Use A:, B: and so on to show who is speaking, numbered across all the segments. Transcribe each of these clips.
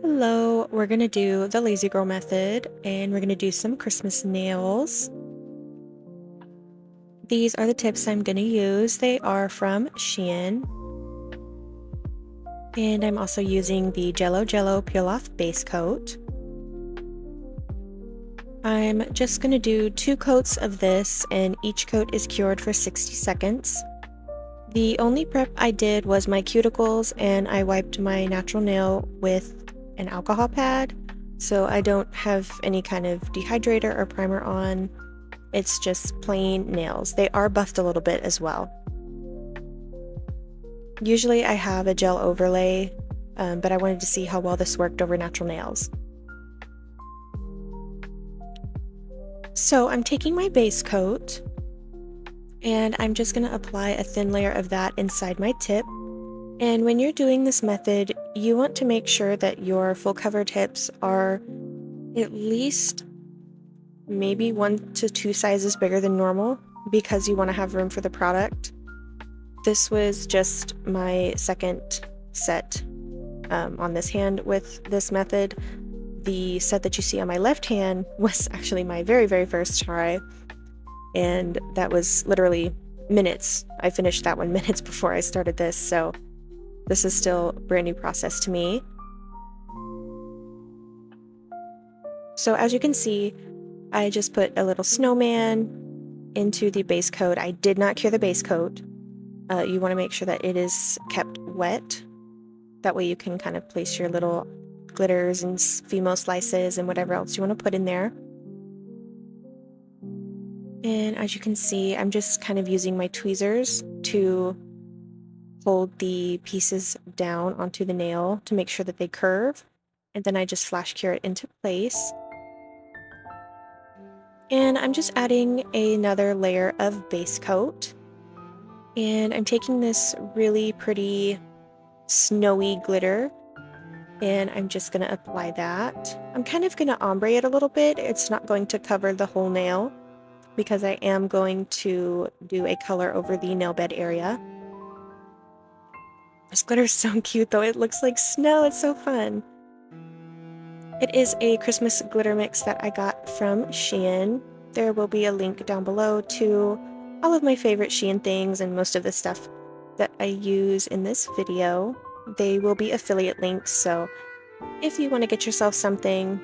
A: Hello, we're gonna do the lazy girl method and we're gonna do some Christmas nails. These are the tips I'm gonna use. They are from Shein. And I'm also using the Jello Peel Off Base Coat. I'm just gonna do 2 coats of this and each coat is cured for 60 seconds. The only prep I did was my cuticles and I wiped my natural nail with an alcohol pad. So I don't have any kind of dehydrator or primer on. It's just plain nails. They are buffed a little bit as well. Usually I have a gel overlay, but I wanted to see how well this worked over natural nails. So I'm taking my base coat and I'm just going to apply a thin layer of that inside my tip. And when you're doing this method, you want to make sure that your full cover tips are at least maybe 1 to 2 sizes bigger than normal because you want to have room for the product. This was just my second set on this hand with this method. The set that you see on my left hand was actually my very first try, and that was literally minutes. I finished that one minutes before I started this, so this is still a brand new process to me. So as you can see, I just put a little snowman into the base coat. I did not cure the base coat. You want to make sure that it is kept wet. That way you can kind of place your little glitters and Fimo slices and whatever else you want to put in there. And as you can see, I'm just kind of using my tweezers to hold the pieces down onto the nail to make sure that they curve. And then I just flash cure it into place. And I'm just adding another layer of base coat. And I'm taking this really pretty snowy glitter and I'm just going to apply that. I'm kind of going to ombre it a little bit. It's not going to cover the whole nail because I am going to do a color over the nail bed area. This glitter is so cute though. It looks like snow. It's so fun. It is a Christmas glitter mix that I got from Shein. There will be a link down below to all of my favorite Shein things and most of the stuff that I use in this video. They will be affiliate links, so if you want to get yourself something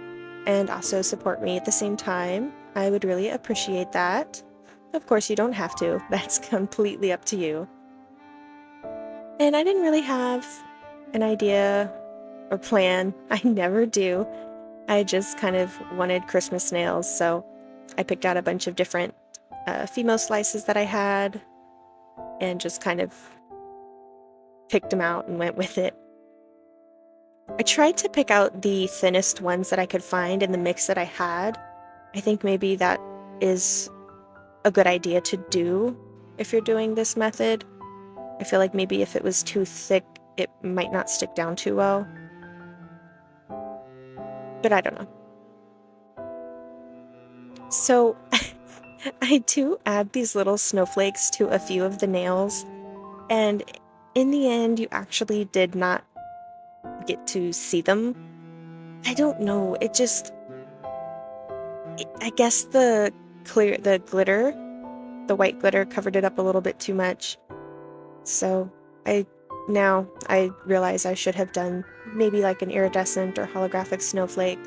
A: and also support me at the same time, I would really appreciate that. Of course, you don't have to. That's completely up to you. And I didn't really have an idea or plan. I never do. I just kind of wanted Christmas nails, so I picked out a bunch of different Fimo slices that I had and just kind of picked them out and went with it. I tried to pick out the thinnest ones that I could find in the mix that I had. I think maybe that is a good idea to do if you're doing this method. I feel like maybe if it was too thick, it might not stick down too well. But I don't know. So I do add these little snowflakes to a few of the nails, and in the end, you actually did not get to see them. I don't know, I guess the glitter, the white glitter covered it up a little bit too much. So now I realize I should have done maybe like an iridescent or holographic snowflake,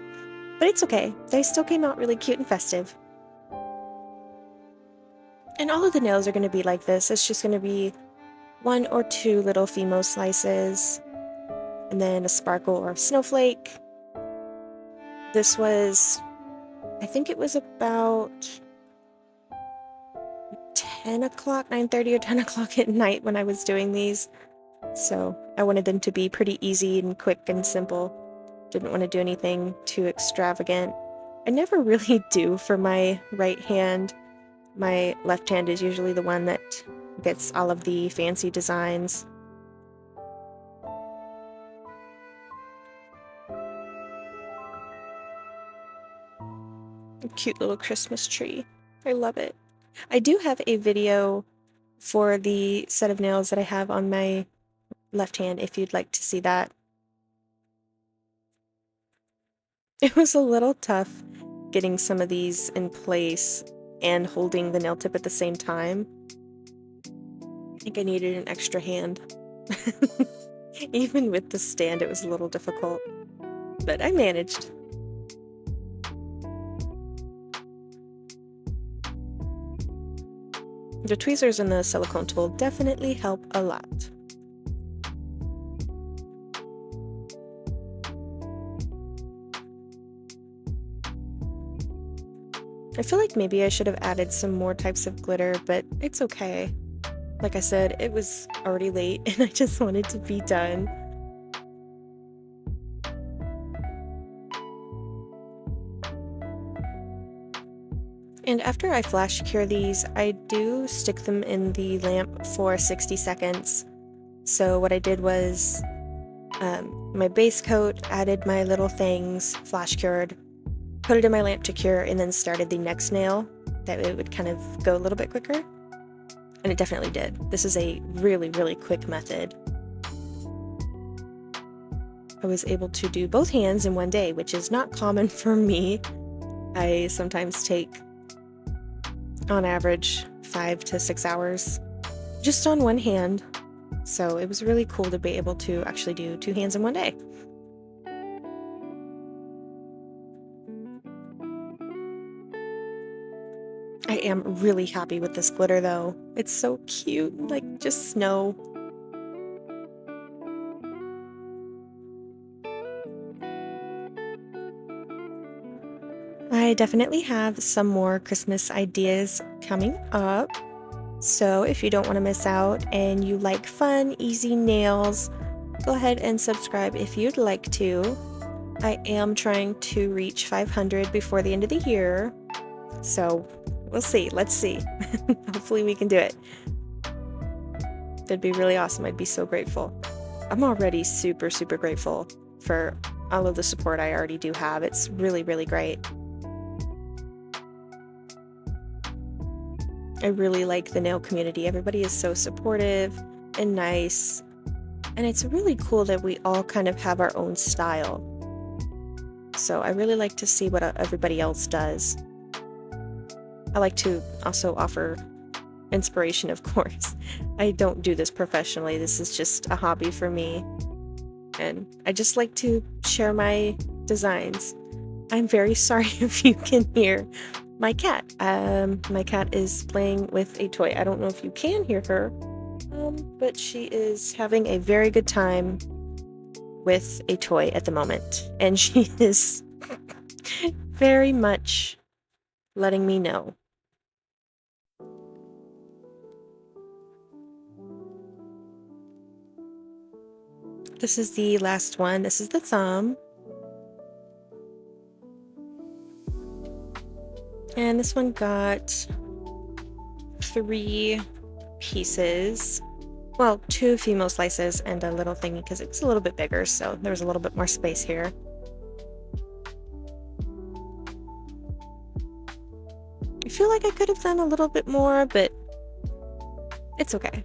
A: but it's okay. They still came out really cute and festive. And all of the nails are going to be like this. It's just going to be 1 or 2 little Fimo slices, and then a sparkle or a snowflake. This was, I think it was about 10 o'clock, 9:30 or 10 o'clock at night when I was doing these. So I wanted them to be pretty easy and quick and simple. Didn't want to do anything too extravagant. I never really do for my right hand. My left hand is usually the one that gets all of the fancy designs. A cute little Christmas tree. I love it. I do have a video for the set of nails that I have on my left hand if you'd like to see that. It was a little tough getting some of these in place and holding the nail tip at the same time. I think I needed an extra hand. Even with the stand, it was a little difficult, but I managed. The tweezers and the silicone tool definitely help a lot. I feel like maybe I should have added some more types of glitter, but it's okay. Like I said, it was already late and I just wanted to be done. And after I flash cure these, I do stick them in the lamp for 60 seconds. So what I did was my base coat, added my little things, flash cured, put it in my lamp to cure, and then started the next nail. That it would kind of go a little bit quicker. And it definitely did. This is a really, really quick method. I was able to do both hands in one day, which is not common for me. I sometimes take, on average, 5 to 6 hours just on one hand. So it was really cool to be able to actually do 2 hands in one day. I am really happy with this glitter though. It's so cute, like just snow. I definitely have some more Christmas ideas coming up. So if you don't want to miss out and you like fun, easy nails, go ahead and subscribe if you'd like to. I am trying to reach 500 before the end of the year. So we'll see. Let's see. Hopefully we can do it. That'd be really awesome. I'd be so grateful. I'm already super, super grateful for all of the support I already do have. It's really, really great. I really like the nail community. Everybody is so supportive and nice. And it's really cool that we all kind of have our own style. So I really like to see what everybody else does. I like to also offer inspiration, of course. I don't do this professionally. This is just a hobby for me. And I just like to share my designs. I'm very sorry if you can hear my cat. My cat is playing with a toy. I don't know if you can hear her, but she is having a very good time with a toy at the moment. And she is very much letting me know. This is the last one. This is the thumb. And this one got 3 pieces. Well, 2 female slices and a little thingy because it's a little bit bigger, so there was a little bit more space here. I feel like I could have done a little bit more, but it's okay.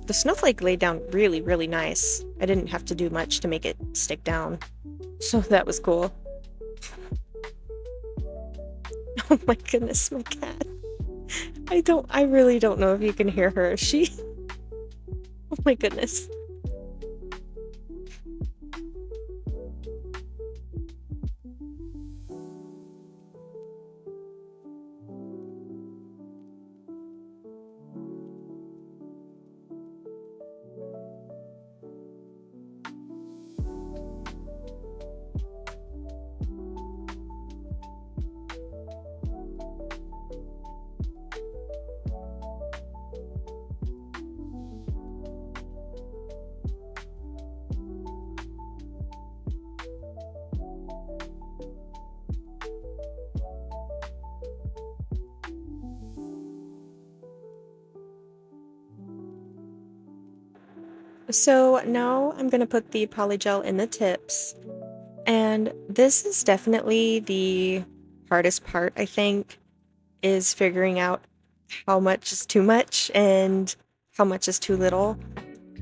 A: The snowflake laid down really, really nice. I didn't have to do much to make it stick down, so that was cool. Oh my goodness, my cat. I really don't know if you can hear her. Oh my goodness. So now I'm going to put the polygel in the tips, and this is definitely the hardest part, I think, is figuring out how much is too much and how much is too little.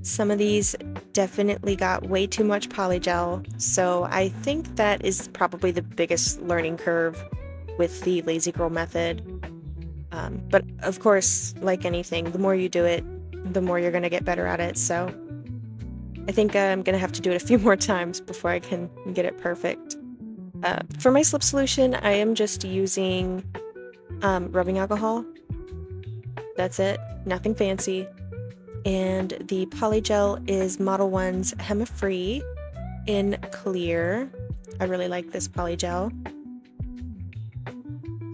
A: Some of these definitely got way too much polygel, so I think that is probably the biggest learning curve with the lazy girl method. But of course, like anything, the more you do it, the more you're going to get better at it. So I think I'm going to have to do it a few more times before I can get it perfect. For my slip solution, I am just using rubbing alcohol. That's it, nothing fancy. And the Polygel is Model 1's Hema Free in clear. I really like this Polygel.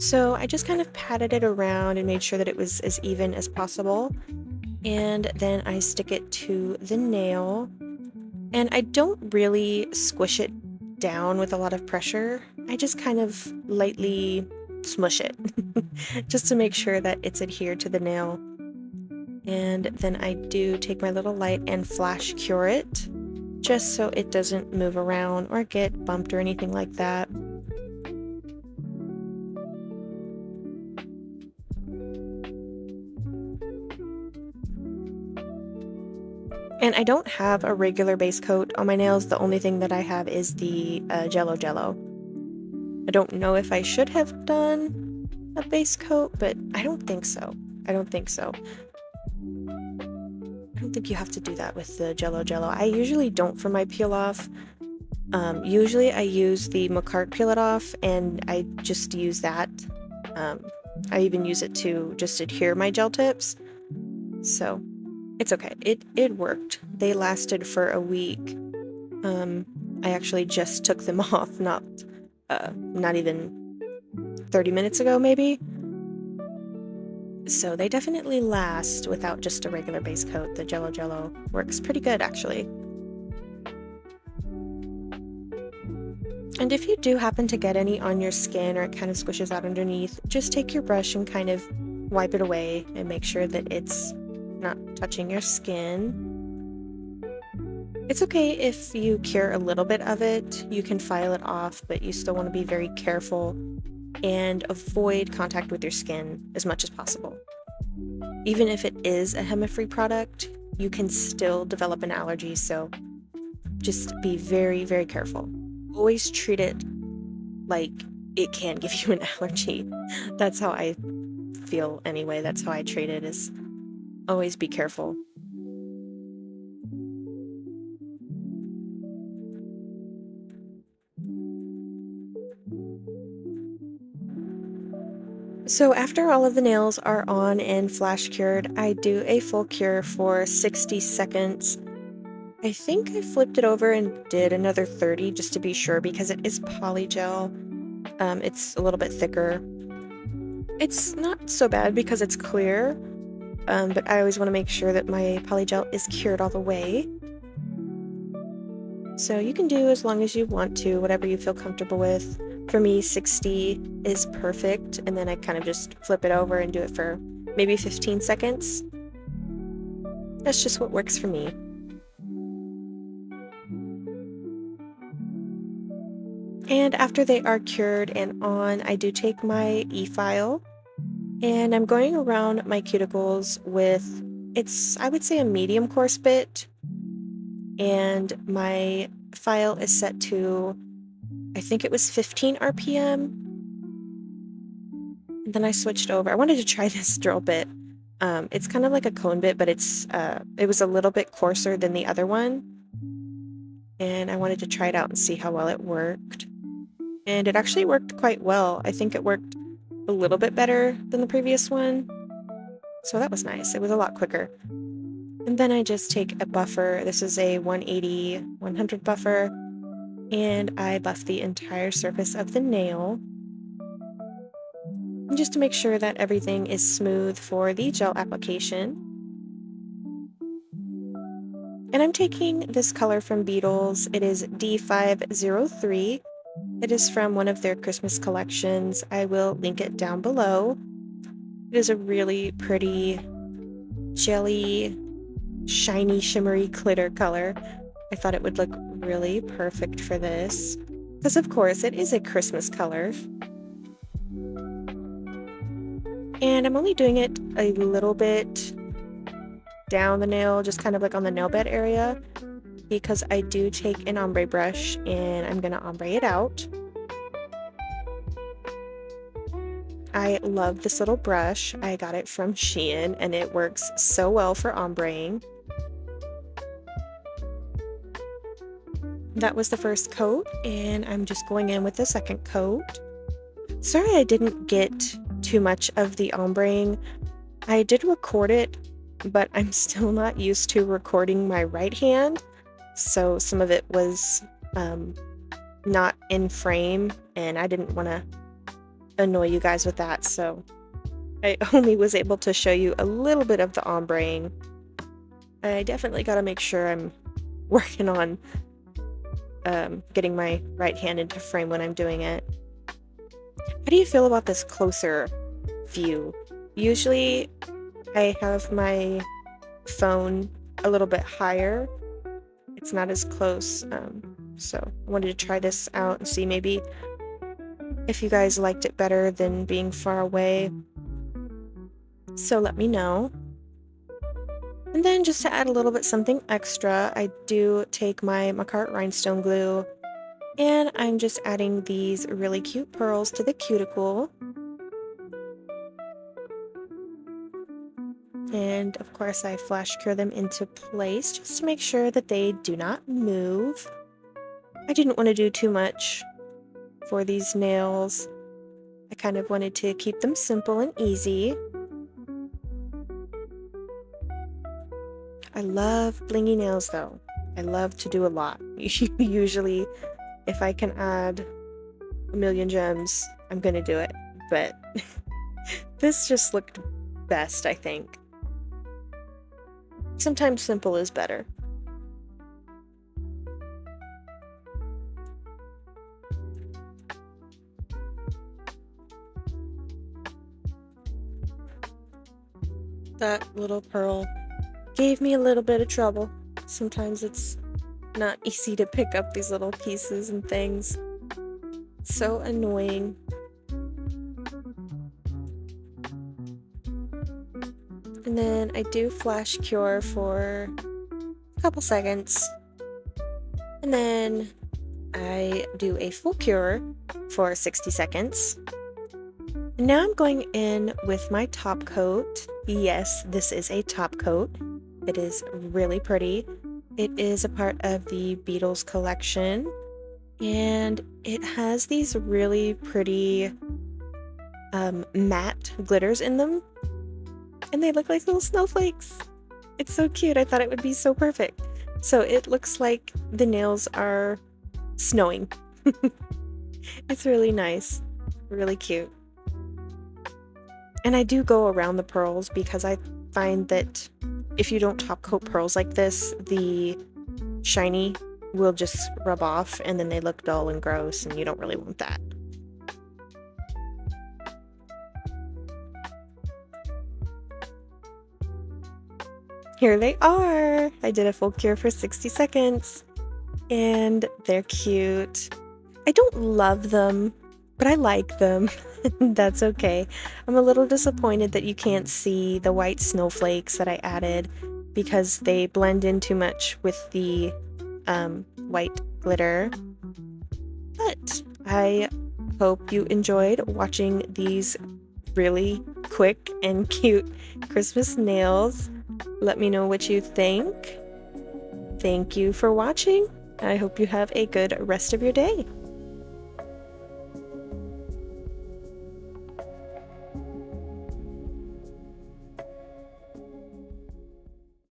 A: So I just kind of patted it around and made sure that it was as even as possible. And then I stick it to the nail. And I don't really squish it down with a lot of pressure. I just kind of lightly smush it just to make sure that it's adhered to the nail. And then I do take my little light and flash cure it just so it doesn't move around or get bumped or anything like that. And I don't have a regular base coat on my nails. The only thing that I have is the Jello. I don't know if I should have done a base coat, but I don't think so. I don't think you have to do that with the Jello. I usually don't for my peel off. Usually I use the Macart Peel It Off, and I just use that. I even use it to just adhere my gel tips. So it's okay. It worked. They lasted for a week. I actually just took them off not even 30 minutes ago, maybe. So they definitely last without just a regular base coat. The Jello works pretty good, actually. And if you do happen to get any on your skin or it kind of squishes out underneath, just take your brush and kind of wipe it away and make sure that it's not touching your skin. It's okay if you cure a little bit of it. You can file it off, but you still want to be very careful and avoid contact with your skin as much as possible. Even if it is a Hema-free product, you can still develop an allergy, so just be very, very careful. Always treat it like it can give you an allergy. That's how I feel anyway. That's how I treat it, is always be careful. So after all of the nails are on and flash cured, I do a full cure for 60 seconds. I think I flipped it over and did another 30 just to be sure, because it is polygel. It's a little bit thicker. It's not so bad because it's clear, but I always want to make sure that my polygel is cured all the way. So you can do as long as you want to, whatever you feel comfortable with. For me, 60 is perfect, and then I kind of just flip it over and do it for maybe 15 seconds. That's just what works for me. And after they are cured and on, I do take my e-file, and I'm going around my cuticles with, I would say, a medium coarse bit, and my file is set to, I think it was 15 RPM. And then I switched over. I wanted to try this drill bit. It's kind of like a cone bit, but it was a little bit coarser than the other one. And I wanted to try it out and see how well it worked. And it actually worked quite well. I think it worked a little bit better than the previous one. So that was nice. It was a lot quicker. And then I just take a buffer. This is a 180-100 buffer. And I buff the entire surface of the nail, and just to make sure that everything is smooth for the gel application. And I'm taking this color from Beetles. It is D503. It is from one of their Christmas collections. I will link it down below. It is a really pretty jelly, shiny, shimmery glitter color. I thought it would look really perfect for this, because of course it is a Christmas color. And I'm only doing it a little bit down the nail, just kind of like on the nail bed area, because I do take an ombre brush and I'm gonna ombre it out. I love this little brush. I got it from Shein and it works so well for ombreing. That was the first coat, and I'm just going in with the second coat. Sorry I didn't get too much of the ombreing. I did record it, but I'm still not used to recording my right hand, so some of it was not in frame, and I didn't want to annoy you guys with that, so I only was able to show you a little bit of the ombreing. I definitely got to make sure I'm working on getting my right hand into frame when I'm doing it. How do you feel about this closer view? Usually I have my phone a little bit higher. It's not as close, so I wanted to try this out and see maybe if you guys liked it better than being far away. So let me know. And then just to add a little bit something extra, I do take my Macart rhinestone glue and I'm just adding these really cute pearls to the cuticle. And of course I flash cure them into place just to make sure that they do not move. I didn't want to do too much for these nails. I kind of wanted to keep them simple and easy. I love blingy nails though. I love to do a lot. Usually if I can add a million gems, I'm gonna do it. But this just looked best, I think. Sometimes simple is better. That little pearl gave me a little bit of trouble. Sometimes it's not easy to pick up these little pieces and things. So annoying. And then I do flash cure for a couple seconds. And then I do a full cure for 60 seconds. And now I'm going in with my top coat. Yes, this is a top coat. It is really pretty. It is a part of the Beatles collection. And it has these really pretty matte glitters in them. And they look like little snowflakes. It's so cute. I thought it would be so perfect. So it looks like the nails are snowing. It's really nice. Really cute. And I do go around the pearls because I find that if you don't top coat pearls like this, the shiny will just rub off and then they look dull and gross and you don't really want that. Here they are! I did a full cure for 60 seconds and they're cute. I don't love them, but I like them. That's okay. I'm a little disappointed that you can't see the white snowflakes that I added because they blend in too much with the white glitter. But I hope you enjoyed watching these really quick and cute Christmas nails. Let me know what you think. Thank you for watching. I hope you have a good rest of your day.